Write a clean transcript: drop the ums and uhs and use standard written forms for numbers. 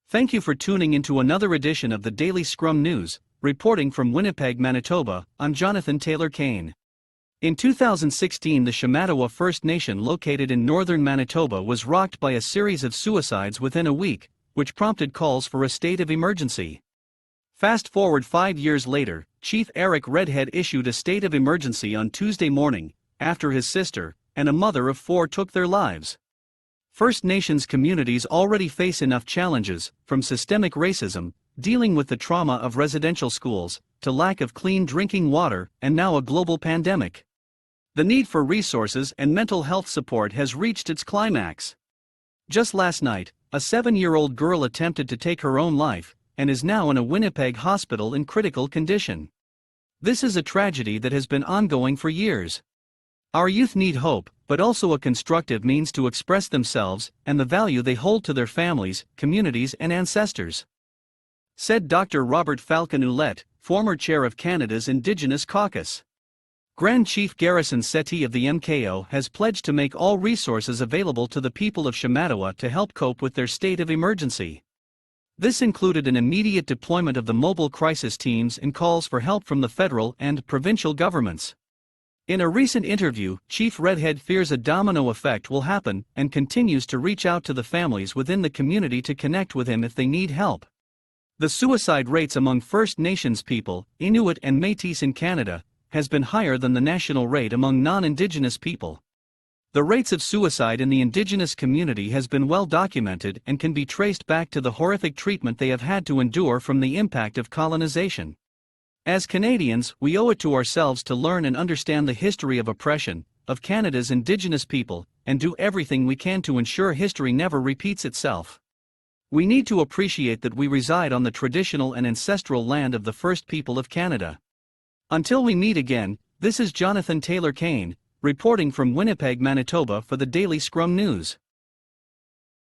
Thank you for tuning into another edition of the Daily Scrum News. Reporting from Winnipeg, Manitoba, I'm Jonathan Taylor Kane. In 2016, the Shamattawa First Nation located in Northern Manitoba was rocked by a series of suicides within a week, which prompted calls for a state of emergency. Fast forward 5 years later, Chief Eric Redhead issued a state of emergency on Tuesday morning, after his sister and a mother of 4 took their lives. First Nations communities already face enough challenges, from systemic racism, dealing with the trauma of residential schools, to lack of clean drinking water, and now a global pandemic. The need for resources and mental health support has reached its climax. Just last night, a 7-year-old girl attempted to take her own life, and is now in a Winnipeg hospital in critical condition. This is a tragedy that has been ongoing for years. Our youth need hope, but also a constructive means to express themselves and the value they hold to their families, communities, and ancestors, said Dr. Robert Falcon-Ouellette, former chair of Canada's Indigenous Caucus. Grand Chief Garrison Settee of the MKO has pledged to make all resources available to the people of Shamattawa to help cope with their state of emergency. This included an immediate deployment of the mobile crisis teams and calls for help from the federal and provincial governments. In a recent interview, Chief Redhead fears a domino effect will happen and continues to reach out to the families within the community to connect with him if they need help. The suicide rates among First Nations people, Inuit and Métis in Canada, has been higher than the national rate among non-Indigenous people. The rates of suicide in the Indigenous community has been well documented and can be traced back to the horrific treatment they have had to endure from the impact of colonization. As Canadians, we owe it to ourselves to learn and understand the history of oppression of Canada's Indigenous people, and do everything we can to ensure history never repeats itself. We need to appreciate that we reside on the traditional and ancestral land of the First People of Canada. Until we meet again, this is Jonathan Taylor Kane, reporting from Winnipeg, Manitoba for the Daily Scrum News.